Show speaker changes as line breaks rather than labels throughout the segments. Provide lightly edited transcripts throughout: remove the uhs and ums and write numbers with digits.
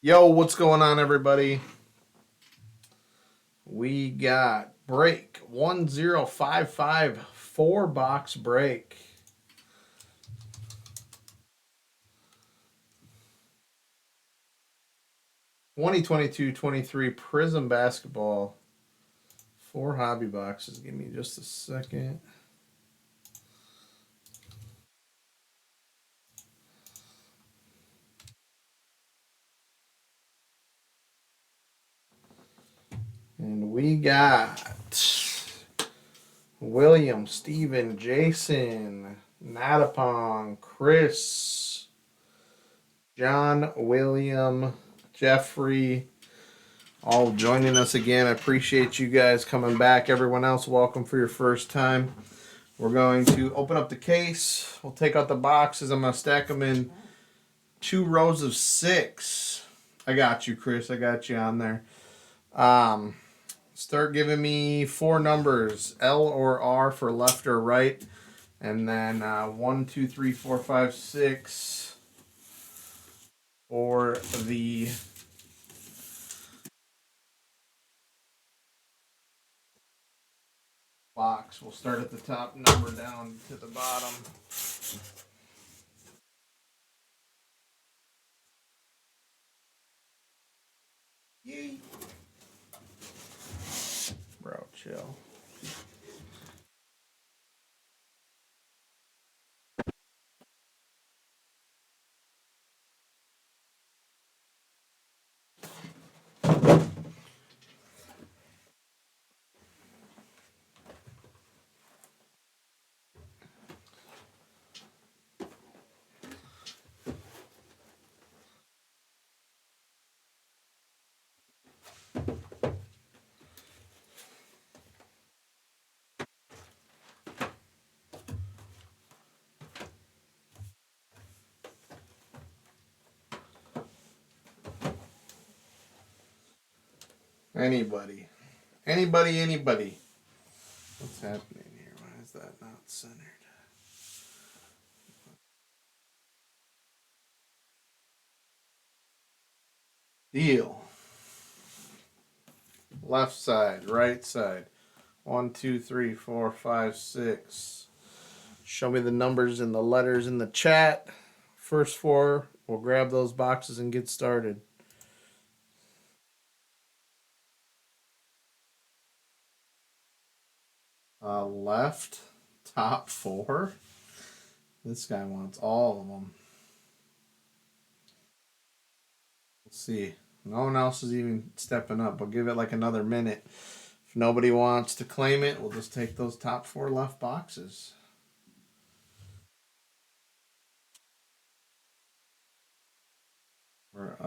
Yo, what's going on, everybody? We got break 1055 4 box break. Twenty twenty-two 23 Prizm basketball. 4 hobby boxes. Give me just a second. And we got William, Steven, Jason, Natapong, Chris, John, William, Jeffrey, all joining us again. I appreciate you guys coming back. Everyone else, welcome for your first time. We're going to open up the case. We'll take out the boxes. I'm going to stack them in 2 rows of 6. I got you, Chris. I got you on there. Start giving me 4 numbers, L or R for left or right. And then 1, 2, 3, 4, 5, 6 for the box. We'll start at the top, number down to the bottom. Yay. Bro, chill. Anybody. Anybody. What's happening here? Why is that not centered? Deal. Left side, right side. 1, 2, 3, 4, 5, 6. Show me the numbers and the letters in the chat. First 4, we'll grab those boxes and get started. Left, top 4. This guy wants all of them. We'll see. No one else is even stepping up. We'll give it like another minute. If nobody wants to claim it, we'll just take those top 4 left boxes. We're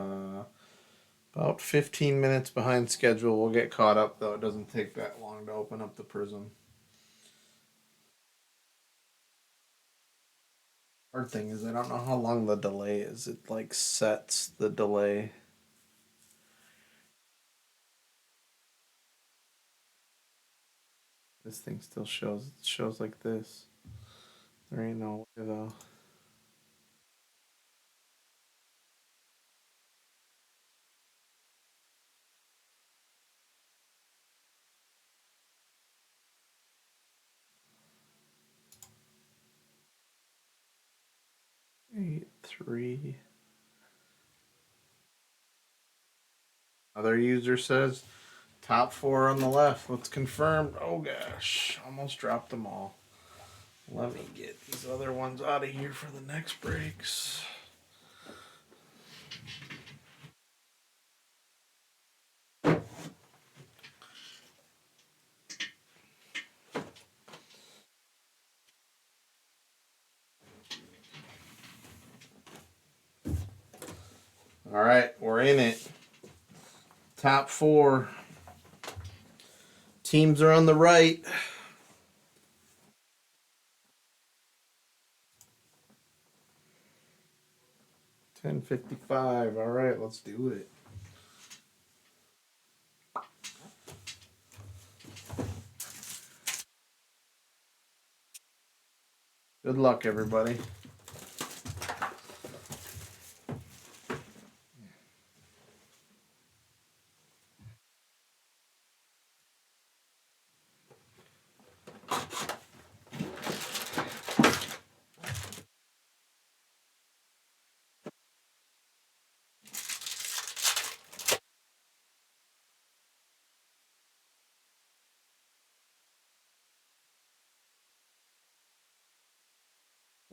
about 15 minutes behind schedule. We'll get caught up, though. It doesn't take that long to open up the Prizm. Hard thing is I don't know how long the delay is. It like sets the delay. This thing still shows like this. There ain't no way though. Eight, 3. Other user says top 4 on the left. What's confirmed? Oh gosh, almost dropped them all. Let me get these other ones out of here for the next breaks. All right, we're in it. Top 4. Teams are on the right. $10.55. All right, let's do it. Good luck, everybody.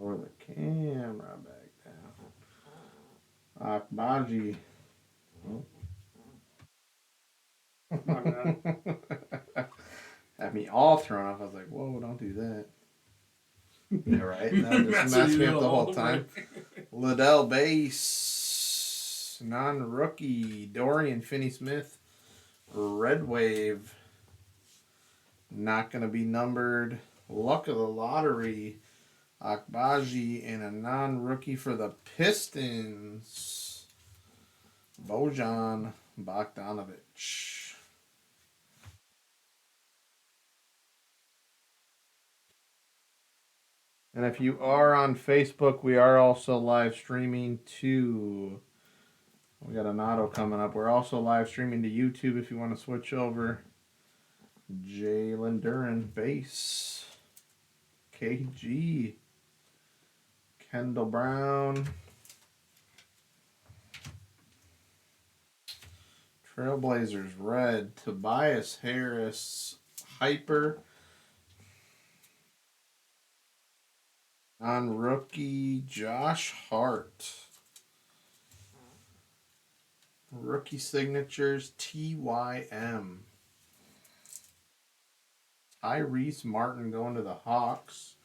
Or the camera back down. Akbaji. Oh. Had me all thrown off. I was like, whoa, don't do that. Yeah, right. That just messed me up the whole time. Liddell base. Non-rookie. Dorian Finney-Smith. Red Wave. Not going to be numbered. Luck of the lottery. Akbaji and a non-rookie for the Pistons. Bojan Bogdanovic. And if you are on Facebook, we are also live streaming to. We got an auto coming up. We're also live streaming to YouTube if you want to switch over. Jalen Duren, base. KG. Kendall Brown. Trailblazers, red. Tobias Harris, hyper. On rookie, Josh Hart. Rookie signatures, TYM. Tyrese Martin going to the Hawks.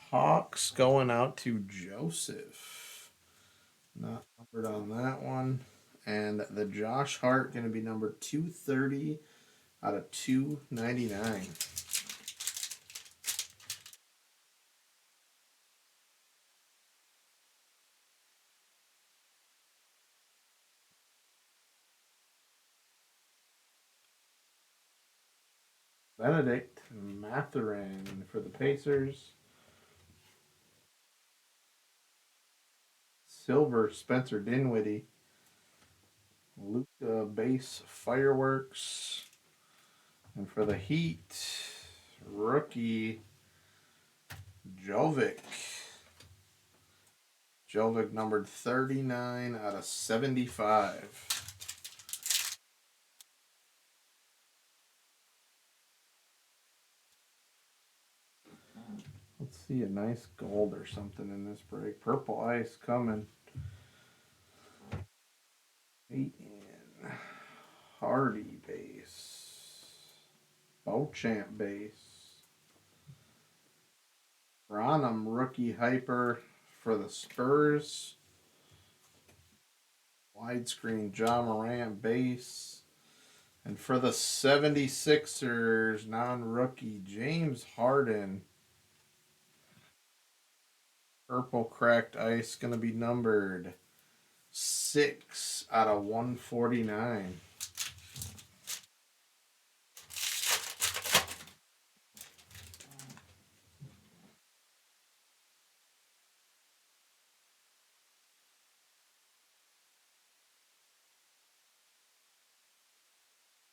Hawks going out to Joseph. Not numbered on that one. And the Josh Hart going to be number 230 out of 299. Benedict Mathurin for the Pacers. Silver Spencer Dinwiddie. Luka base fireworks. And for the Heat, rookie Jovic. Jovic numbered 39 out of 75. Let's see a nice gold or something in this break. Purple ice coming. Peyton. Hardy base. Beauchamp base. Branham rookie hyper for the Spurs. Widescreen John Morant base. And for the 76ers, non-rookie James Harden. Purple cracked ice going to be numbered 6 out of 149.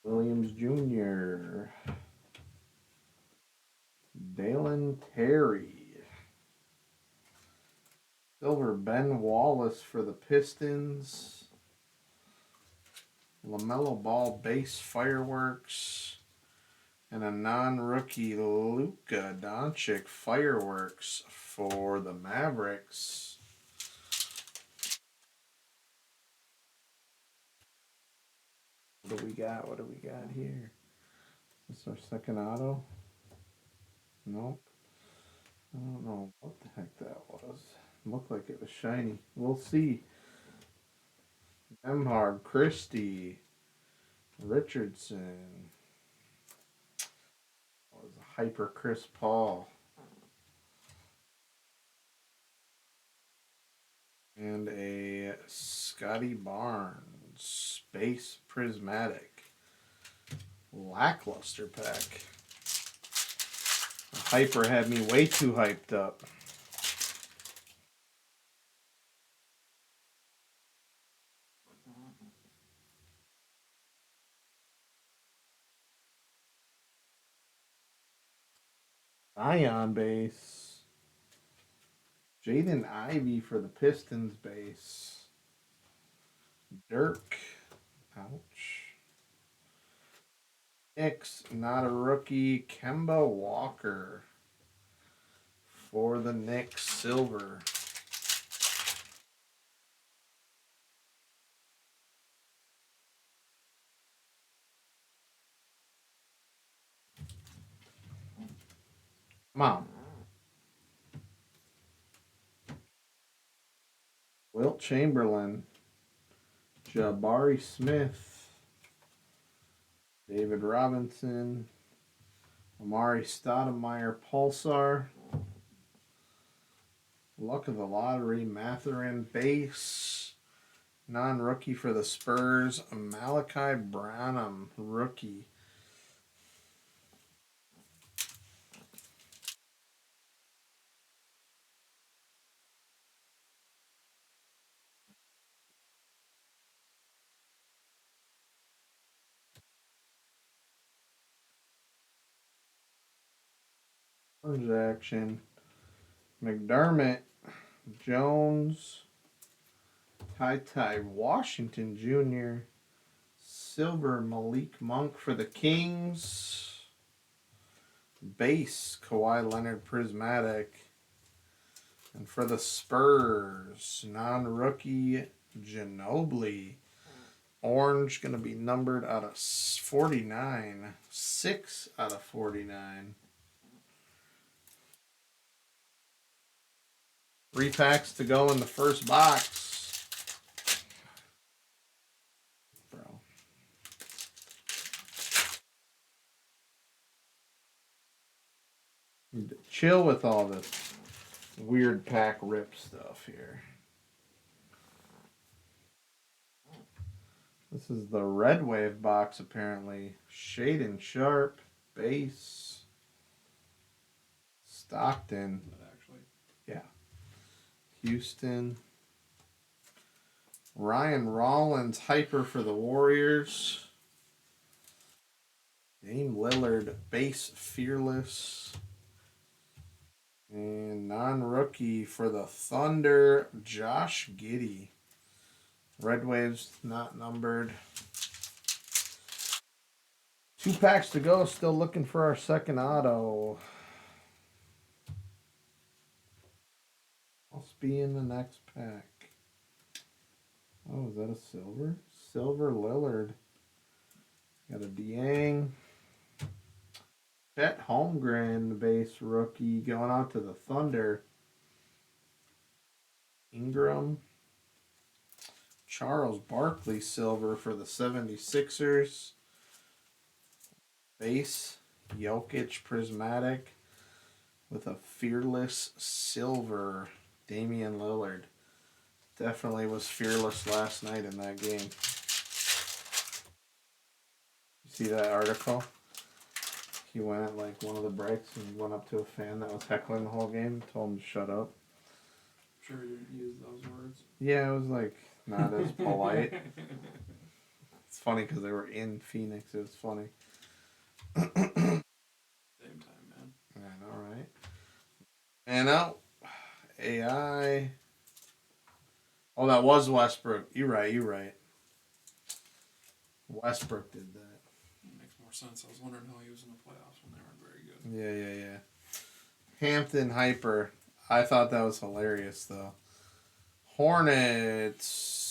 Williams Jr. Dalen Terry. Silver Ben Wallace for the Pistons. LaMelo Ball base fireworks. And a non-rookie Luka Doncic fireworks for the Mavericks. What do we got? What do we got here? Is this our second auto? Nope. I don't know what the heck that was. Looked like it was shiny. We'll see. Emhard, Christie, Richardson. That was a hyper Chris Paul. And a Scotty Barnes Space Prismatic Lackluster pack. The hyper had me way too hyped up. Ion base. Jaden Ivey for the Pistons base. Dirk. Ouch. Knicks, not a rookie. Kemba Walker. for the Knicks, silver. Come on. Wilt Chamberlain. Jabari Smith. David Robinson. Amari Stoudemire Pulsar. Luck of the Lottery. Mathurin base. Non-rookie for the Spurs. Malachi Branham rookie. Orange action. McDermott. Jones. Ty Washington Jr. Silver Malik Monk for the Kings. Base Kawhi Leonard Prismatic. And for the Spurs, non-rookie Ginobili. Orange going to be numbered out of 49. 6 out of 49. 3 packs to go in the first box. Bro. Chill with all this weird pack rip stuff here. This is the Red Wave box, apparently. Shaden Sharp, base. Stockton. Yeah. Houston. Ryan Rollins, hyper for the Warriors. Dame Lillard, base Fearless. And non-rookie for the Thunder, Josh Giddey. Red Waves not numbered. 2 packs to go. Still looking for our second auto. Must be in the next pack. Oh, is that a silver? Silver Lillard. Got a Dieng. Chet Holmgren base rookie going out to the Thunder. Ingram. Charles Barkley silver for the 76ers. Base Jokic Prismatic with a Fearless silver. Damian Lillard. Definitely was fearless last night in that game. You see that article? He went at like one of the breaks and went up to a fan that was heckling the whole game, told him to shut up.
I'm sure he didn't use those words.
Yeah, it was like not as polite. It's funny because they were in Phoenix. It was funny.
Same time, man.
I know, right? And out. AI. Oh, that was Westbrook. You're right. Westbrook did that.
It makes more sense. I was wondering how he was in the playoffs when they weren't very good.
Yeah. Hampton Hyper. I thought that was hilarious, though. Hornets.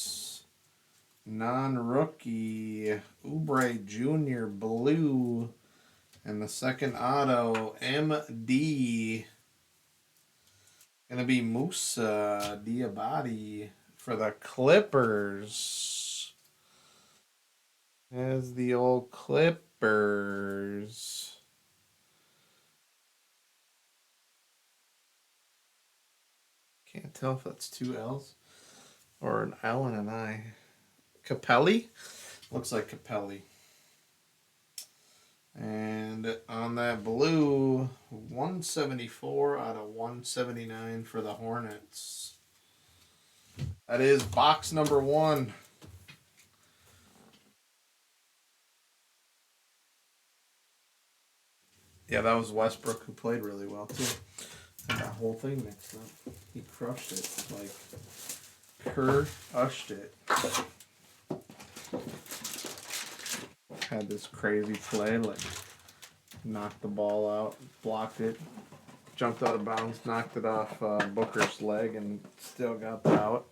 Non-rookie. Oubre Jr. Blue. And the second auto. MD. Gonna be Musa Diabate for the Clippers. As the old Clippers. Can't tell if that's 2 L's or an L and an I. Capelli? Looks like Capelli. And on that blue, 174 out of 179 for the Hornets. That is box number 1. Yeah, that was Westbrook who played really well too. And that whole thing mixed up. He crushed it. Like, crushed it. Had this crazy play, like, knocked the ball out, blocked it, jumped out of bounds, knocked it off Booker's leg, and still got the out.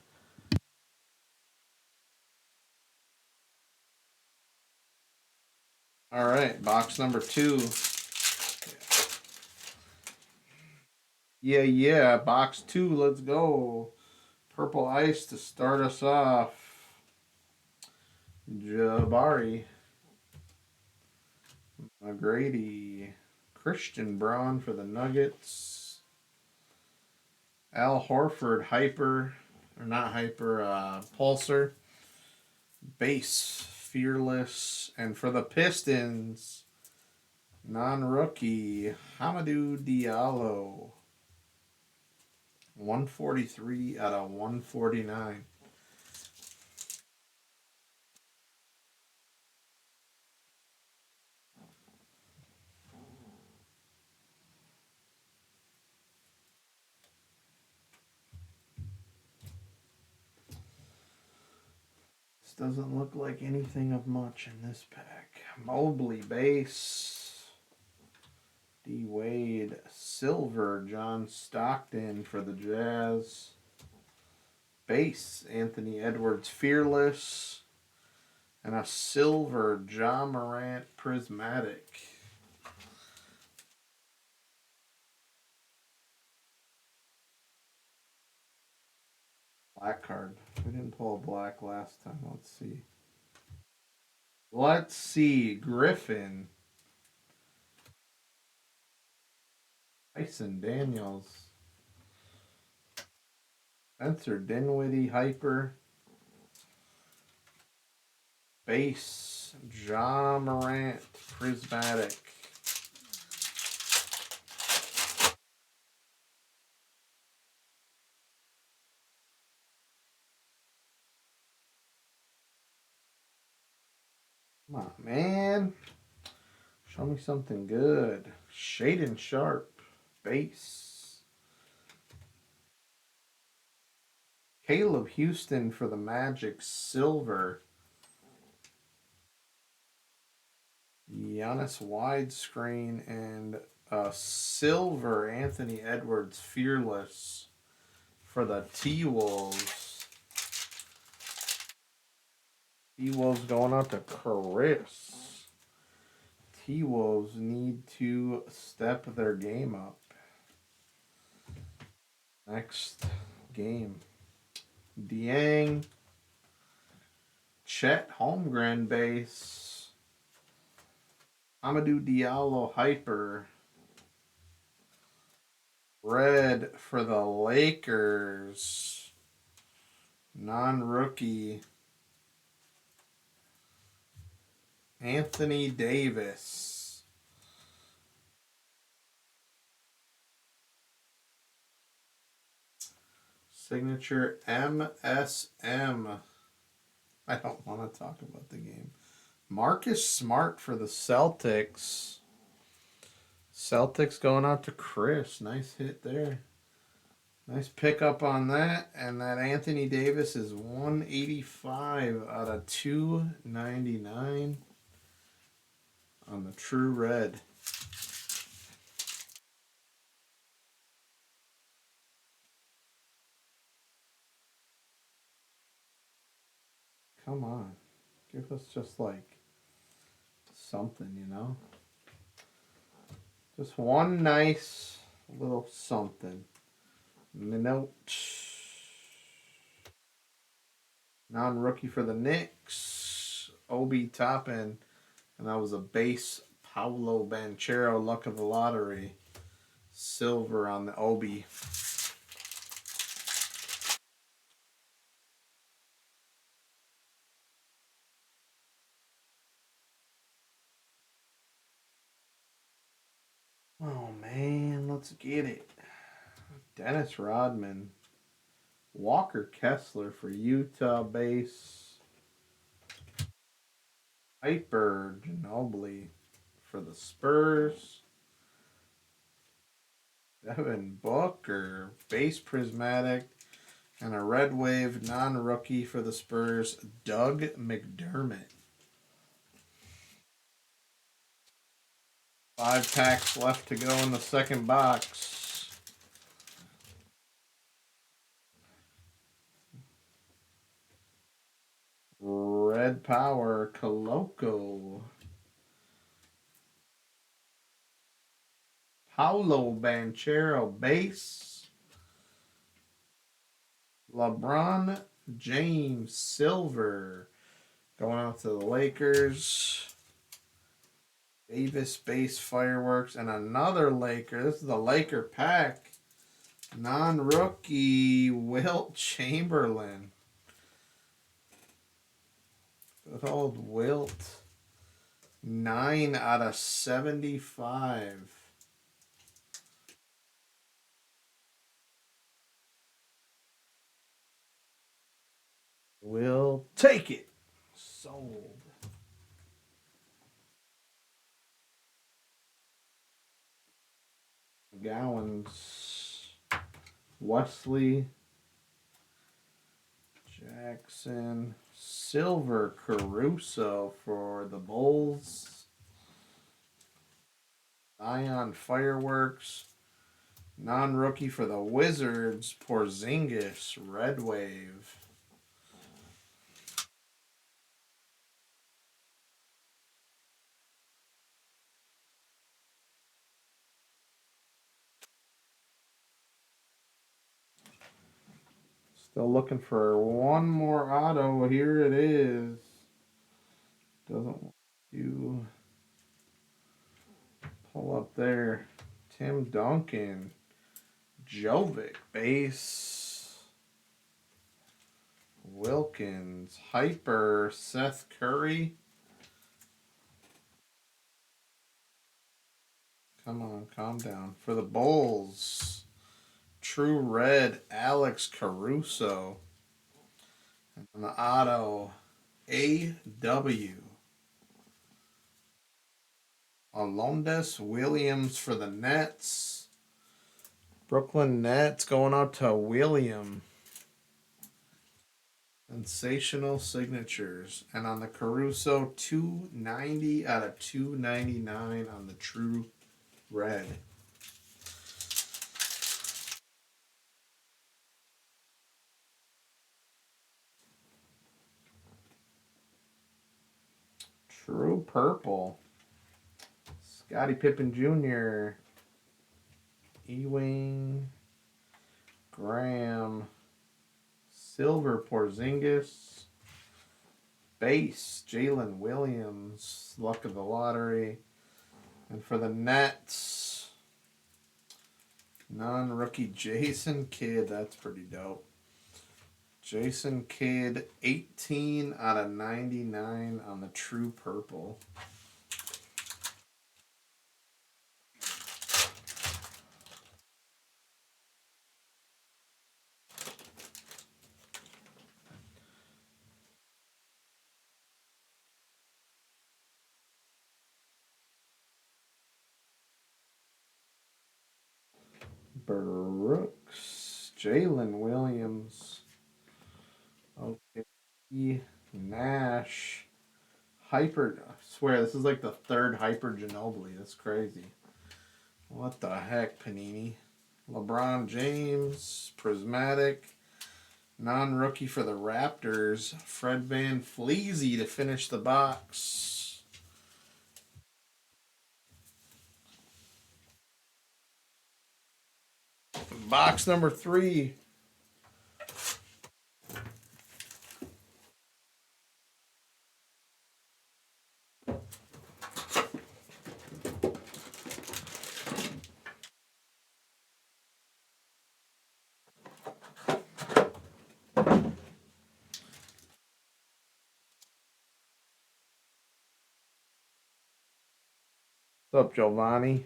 All right, box number 2. Yeah, box 2, let's go. Purple Ice to start us off. Jabari. McGrady. Christian Braun for the Nuggets. Al Horford, Hyper, or not Hyper, Pulsar. Base, Fearless. And for the Pistons, non-rookie, Hamidou Diallo. 143 out of 149. This doesn't look like anything of much in this pack. Mobley base. D Wade silver. John Stockton for the Jazz. Base Anthony Edwards Fearless. And a silver Ja Morant Prismatic. Black card. We didn't pull a black last time. Let's see. Let's see. Griffin. Tyson Daniels. Spencer Dinwiddie Hyper. Base Ja Morant Prismatic. Come on, man. Show me something good. Shaden Sharp. Base. Caleb Houston for the Magic silver. Giannis widescreen and a silver Anthony Edwards Fearless for the T-Wolves. T-Wolves going out to Chris. T-Wolves need to step their game up. Next game. Dieng. Chet Holmgren base. Amadou Diallo Hyper. Red for the Lakers. Non-rookie. Anthony Davis. Signature MSM. I don't want to talk about the game. Marcus Smart for the Celtics. Celtics going out to Chris. Nice hit there. Nice pickup on that. And that Anthony Davis is 185 out of 299 on the True Red. Come on. Give us just like something, you know? Just one nice little something. Note. Non-rookie for the Knicks. Obi Toppin. And that was a base Paolo Banchero luck of the lottery. Silver on the Obi. Oh man, let's get it. Dennis Rodman. Walker Kessler for Utah base. Hyper Ginobili for the Spurs. Devin Booker, base prismatic. And a Red Wave non-rookie for the Spurs, Doug McDermott. 5 packs left to go in the second box. Red Power, Coloco. Paulo Banchero, base. LeBron James, silver. Going out to the Lakers. Davis, base, fireworks. And another Laker. This is the Laker pack. Non-rookie, Wilt Chamberlain. Good old Wilt. 9 out of 75. We'll take it. Sold. Gowans. Wesley. Jackson. Silver Caruso for the Bulls. Ion Fireworks. Non-rookie for the Wizards. Porzingis. Red Wave. Still looking for one more auto. Here it is. Doesn't want you pull up there. Tim Duncan. Jovic. Base. Wilkins. Hyper. Seth Curry. Come on, calm down. For the Bulls. True Red. Alex Caruso. And the auto. A.W. Alondes Williams for the Nets. Brooklyn Nets going out to William. Sensational signatures. And on the Caruso, 290 out of 299 on the True Red. True Purple. Scottie Pippen Jr. Ewing. Graham. Silver Porzingis. Base Jalen Williams. Luck of the lottery. And for the Nets, non-rookie Jason Kidd. That's pretty dope. Jason Kidd, 18 out of 99 on the True Purple. Brooks, Jalen Williams. Okay. Nash. Hyper. I swear, this is like the third Hyper Ginobili. That's crazy. What the heck, Panini? LeBron James. Prismatic. Non-rookie for the Raptors. Fred Van Fleezy to finish the box. Box number 3. What's up, Giovanni?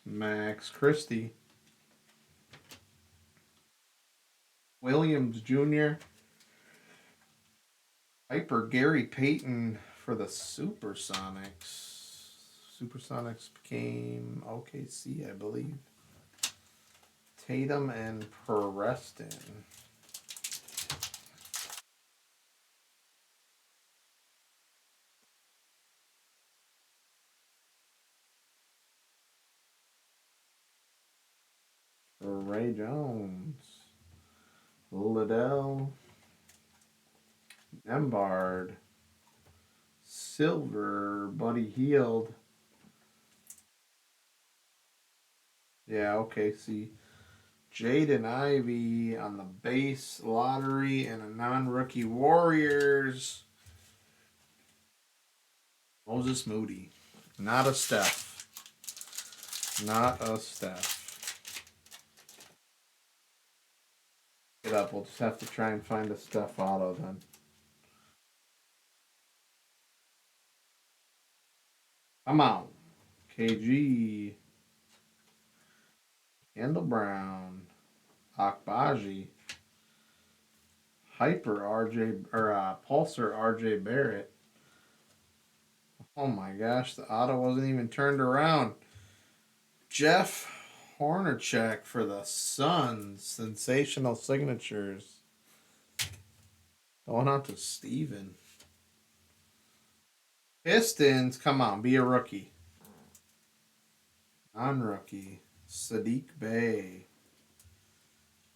Max Christie. Williams Jr. Hyper Gary Payton for the Supersonics. Supersonics became OKC, I believe. Tatum and Preston. Ray Jones. Liddell. Nembard. Silver. Buddy Healed. Yeah, okay, see. Jaden Ivey on the base lottery and a non-rookie Warriors. Moses Moody. Not a Steph. Not a Steph. Get up. We'll just have to try and find a Steph auto then. Come on. KG. Kendall Brown. Akbaji. Hyper RJ or Pulsar RJ Barrett. Oh my gosh, the auto wasn't even turned around. Jeff Hornacek for the Suns. Sensational signatures. Going out to Steven. Pistons, come on, be a rookie. Non-rookie. Sadiq Bey.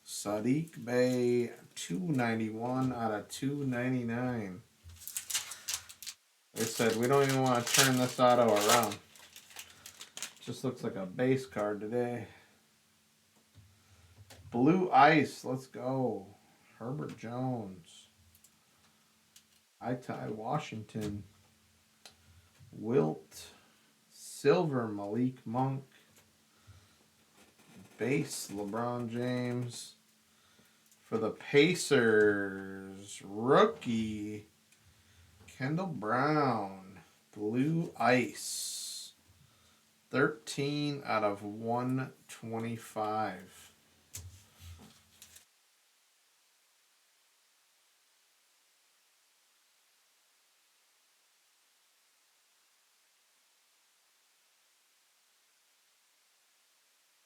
Sadiq Bey, 291 out of 299. They said we don't even want to turn this auto around. Just looks like a base card today. Blue Ice, let's go. Herbert Jones. Ty Washington. Wilt. Silver Malik Monk. Base LeBron James. For the Pacers, rookie Kendall Brown. Blue Ice. 13 out of 125.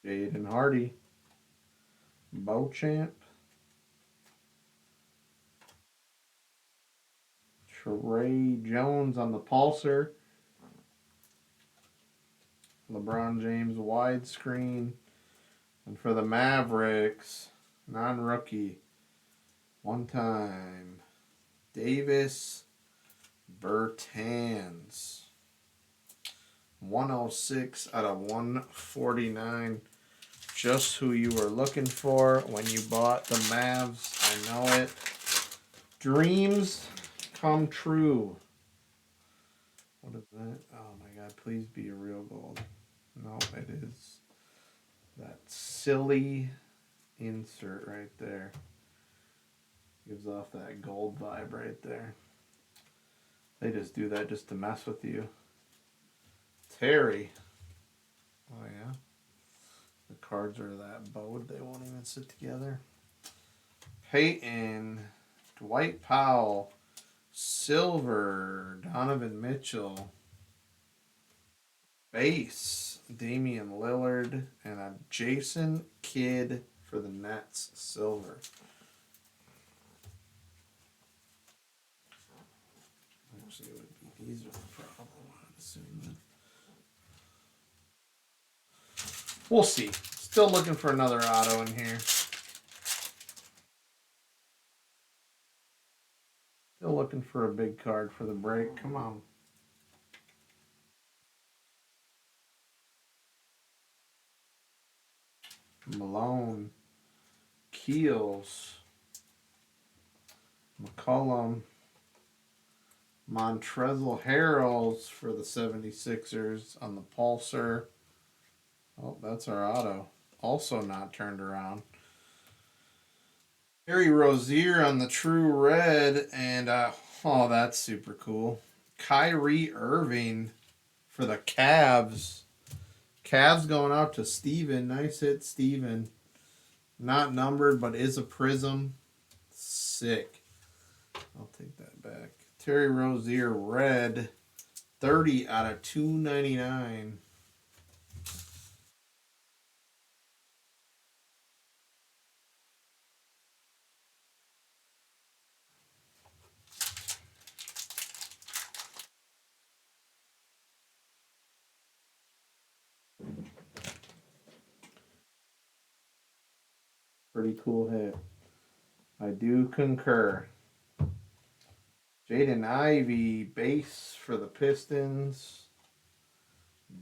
Jaden Hardy. Beauchamp. Trey Jones on the Pulsar. LeBron James widescreen. And for the Mavericks, non-rookie, one time, Davis Bertans. 106 out of 149. Just who you were looking for when you bought the Mavs. I know it. Dreams come true. What is that? Oh my god, please be a real gold. No, it is that silly insert right there. Gives off that gold vibe right there. They just do that just to mess with you. Terry. Oh yeah. The cards are that bowed, they won't even sit together. Peyton. Dwight Powell. Silver. Donovan Mitchell. Base. Damian Lillard. And a Jason Kidd for the Nets. Silver. Actually, it would be these are the problem, I'd assume. We'll see. Still looking for another auto in here. Still looking for a big card for the break. Come on. Malone. Keels. McCollum. Montrezl Harrells for the 76ers on the Pulsar. Oh, that's our auto. Also not turned around. Harry Rozier on the True Red. And, oh, that's super cool. Kyrie Irving for the Cavs. Cavs going out to Steven. Nice hit, Steven. Not numbered, but is a Prizm. Sick. I'll take that back. Terry Rozier red. 30 out of 299. Pretty cool hit. I do concur. Jaden Ivey, base for the Pistons.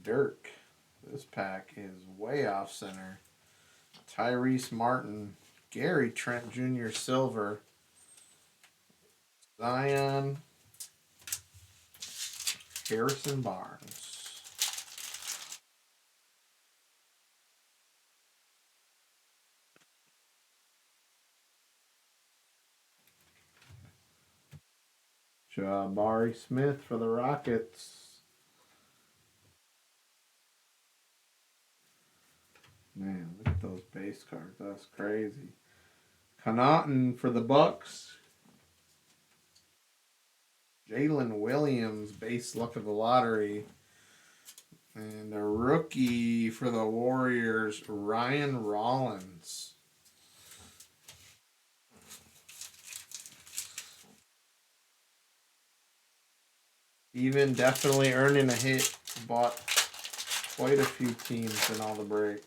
Dirk. This pack is way off center. Tyrese Martin. Gary Trent Jr. Silver. Zion. Harrison Barnes. Jabari Smith for the Rockets. Man, look at those base cards. That's crazy. Connaughton for the Bucks. Jalen Williams, base luck of the lottery. And a rookie for the Warriors, Ryan Rollins. Even definitely earning a hit. Bought quite a few teams in all the breaks.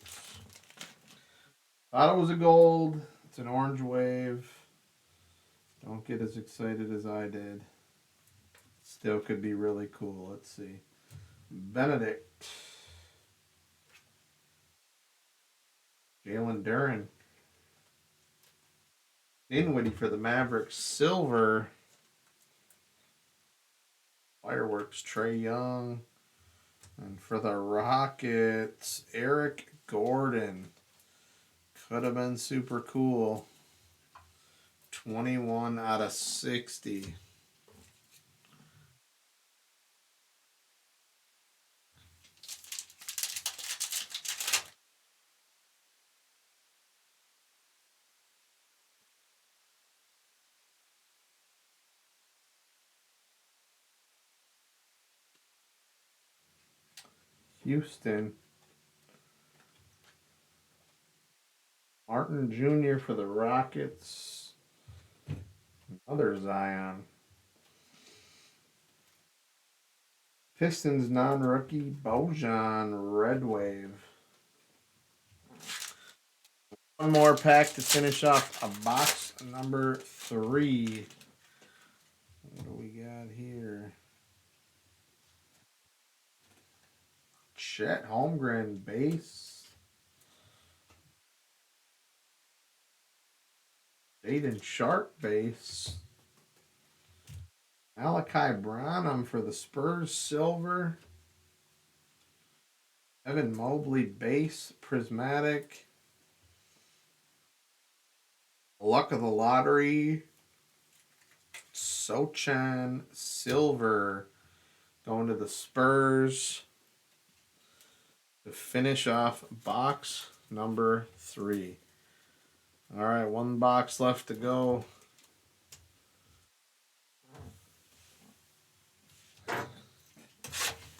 Thought it was a gold. It's an orange wave. Don't get as excited as I did. Still could be really cool. Let's see. Benedict. Jalen Duren. Dinwiddie for the Mavericks. Silver. Fireworks. Trae Young. And for the Rockets, Eric Gordon. Could have been super cool. 21 out of 60. Houston. Martin Jr. for the Rockets. Another Zion. Pistons non-rookie Bojan Red Wave. One more pack to finish off a box number 3. What do we got here? Chet Holmgren base. Jaden Sharp base. Malachi Branham for the Spurs silver. Evan Mobley base prismatic. Luck of the lottery. Sochan silver going to the Spurs to finish off box number 3. All right, one box left to go.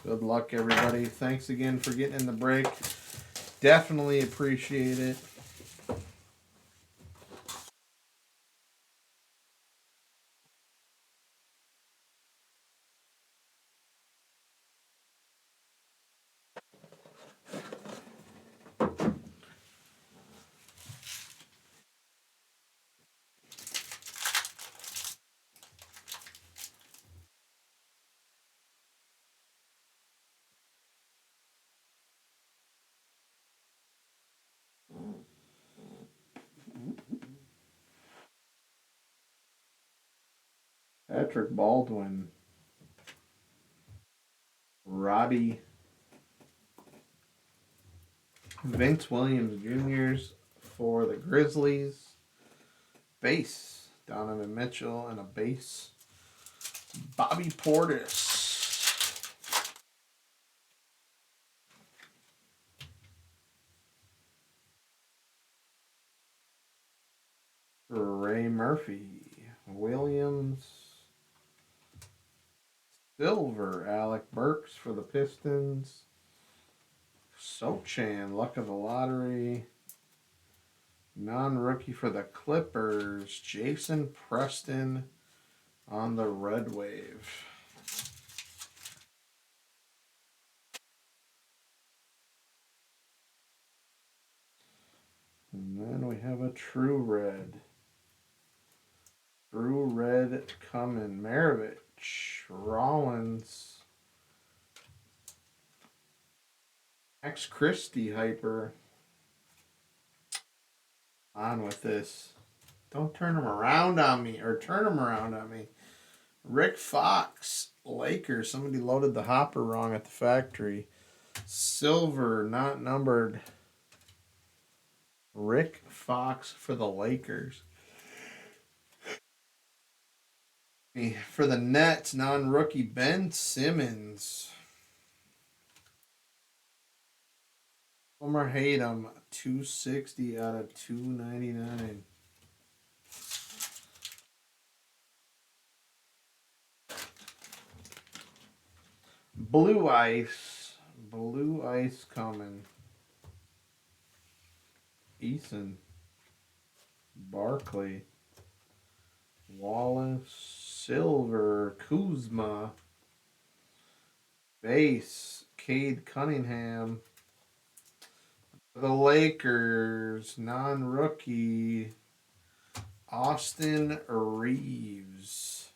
Good luck, everybody. Thanks again for getting in the break. Definitely appreciate it. Patrick Baldwin. Robbie. Vince Williams Jr.'s for the Grizzlies. Base. Donovan Mitchell and a base. Bobby Portis. Ray Murphy. Williams. Silver. Alec Burks for the Pistons. Sochan. Luck of the lottery. Non-rookie for the Clippers. Jason Preston on the Red Wave. And then we we have a true red. True red coming. Maravich. Rollins. Max Christie hyper. On with this. Don't turn them around on me. Or turn them around on me. Rick Fox. Lakers. Somebody loaded the hopper wrong at the factory. Silver. Not numbered. Rick Fox for the Lakers. For the Nets, non-rookie Ben Simmons. Homer Hatem, 260 out of 299. Blue Ice. Blue Ice coming. Eason. Barkley. Wallace. Silver. Kuzma. Base. Cade Cunningham. The Lakers. Non-rookie. Austin Reeves.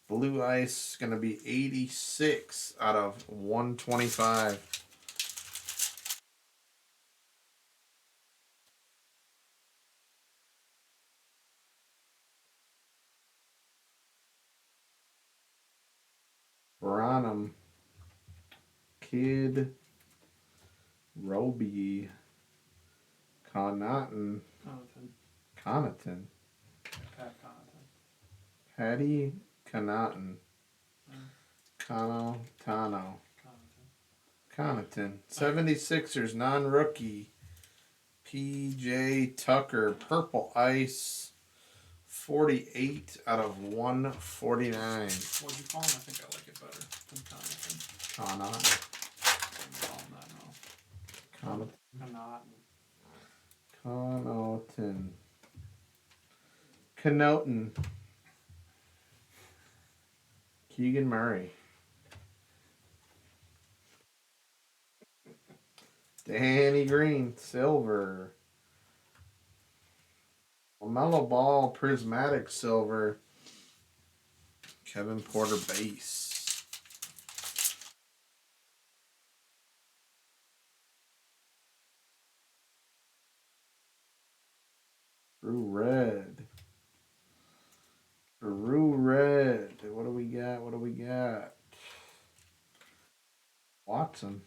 Blue Ice going to be 86 out of 125. Branham. Kid. Roby. Connaughton. Connaughton.
Pat Connaughton.
Patty Connaughton. Tano. Connaughton. 76ers non-rookie. PJ Tucker. Purple Ice. 48 out of 149.
What'd you call him? I think I like it better than Connaughton.
Connaughton. Connaughton. Keegan Murray. Danny Green. Silver. LaMelo Ball. Prismatic Silver. Kevin Porter Base. True Red. True Red. What do we got? Watson.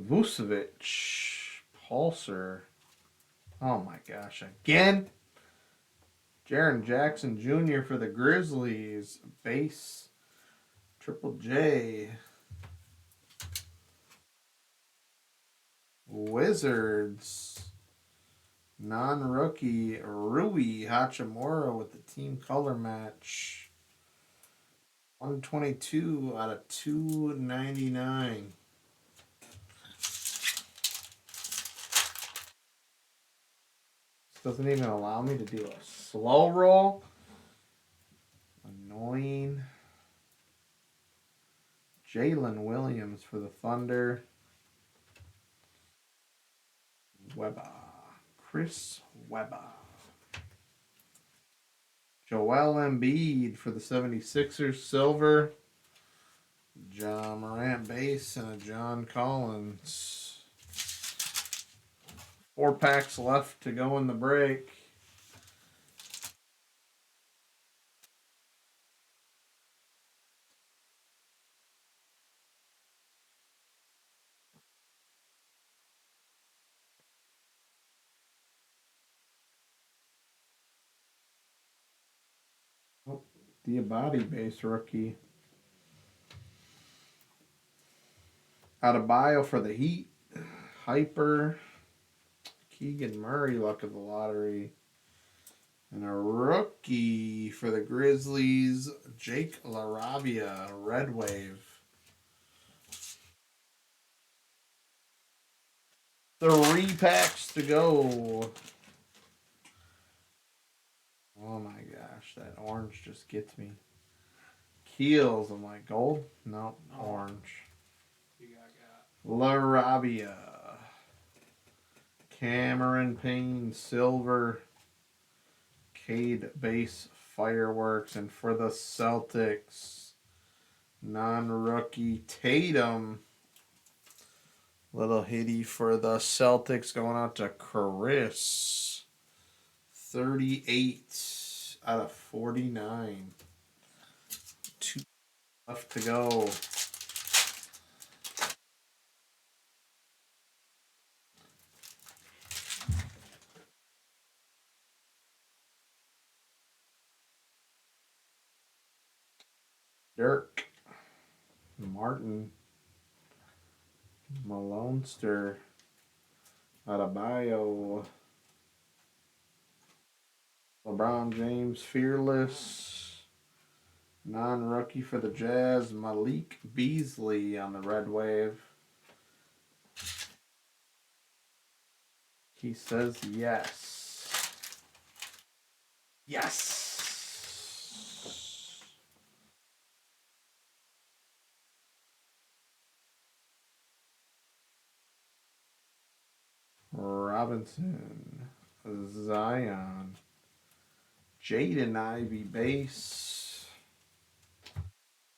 Vucevic. Pulsar. Oh my gosh. Again? Jaren Jackson Jr. for the Grizzlies. Base. Triple J. Wizards. Non-rookie Rui Hachimura with the team color match. 122 out of 299. This doesn't even allow me to do a slow roll. Annoying. Jalen Williams for the Thunder. Weber. Chris Webber. Joel Embiid for the 76ers. Silver. John Morant base and a John Collins. 4 packs left to go in the break. Oh, Diabate base rookie. Adebayo for the Heat. Hyper. Keegan Murray, luck of the lottery. And a rookie for the Grizzlies, Jake LaRavia, Red Wave. 3 packs to go. Oh my gosh, that orange just gets me. Keels, I'm like, gold? Nope, orange.
You got.
LaRavia. Cameron Payne, silver. Cade base fireworks. And for the Celtics, non-rookie Tatum. Little hitty for the Celtics going out to Chris. 38 out of 49. 2 left to go. Dirk. Martin. Malonster. Adebayo. LeBron James, fearless. Non-rookie for the Jazz, Malik Beasley on the Red Wave. He says yes. Yes. Robinson, Zion, Jaden Ivey base,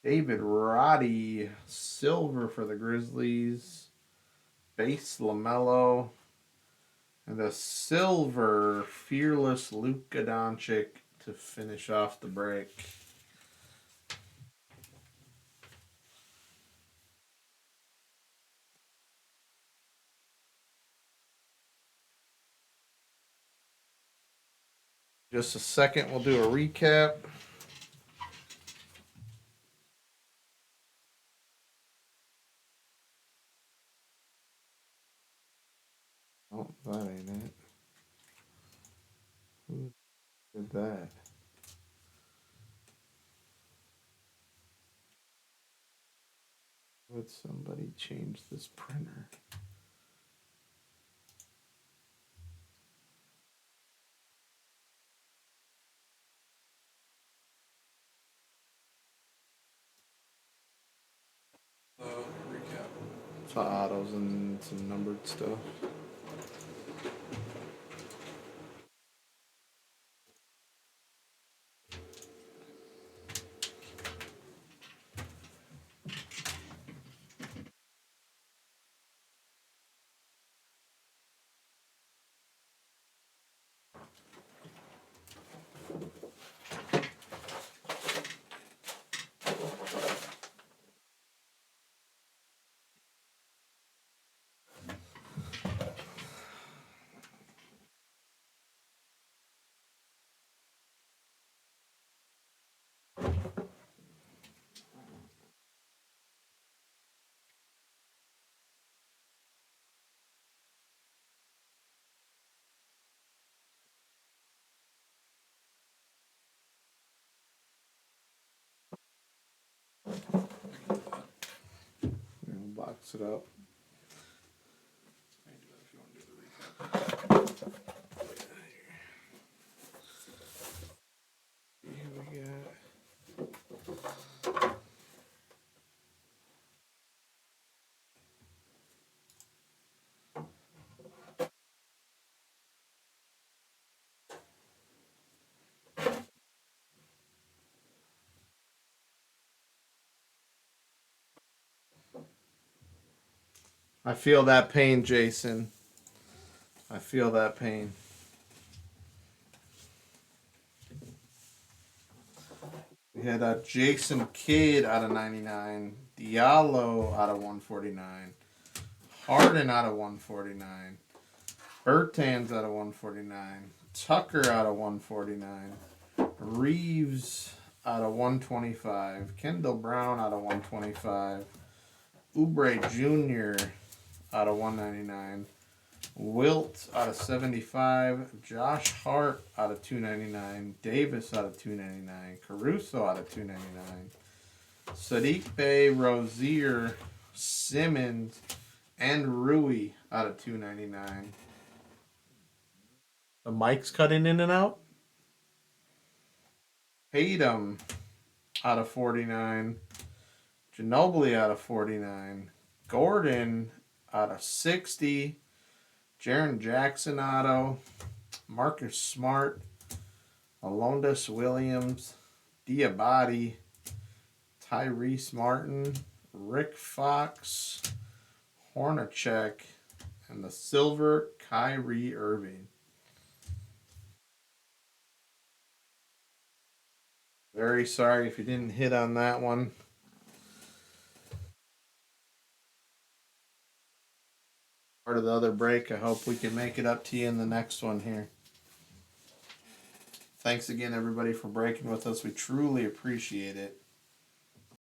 David Roddy, silver for the Grizzlies, base LaMelo, and a silver fearless Luka Doncic to finish off the break. Just a second, we'll do a recap. Oh, that ain't it. Who did that? Would somebody change this printer?
Recap.
It's autos and some numbered stuff. Box it up.
I can do that if you want to do the recap.
Here we go. I feel that pain, Jason. I feel that pain. We had a Jason Kidd out of 99. Diallo out of 149. Harden out of 149. Bertans out of 149. Tucker out of 149. Reeves out of 125. Kendall Brown out of 125. Oubre Jr. out of 199. Wilt out of 75. Josh Hart out of 299. Davis out of 299. Caruso out of 299. Sadiq Bey, Rozier, Simmons, and Rui out of 299. The mic's cutting in and out. Tatum out of 49. Ginobili out of 49. Gordon out of 60. Jaron Jackson auto. Marcus Smart. Alondas Williams. Diabate. Tyrese Martin. Rick Fox. Hornacek. And the silver Kyrie Irving. Very sorry if you didn't hit on that one. Part of the other break. I hope we can make it up to you in the next one here. Thanks again, everybody, for breaking with us. We truly appreciate it.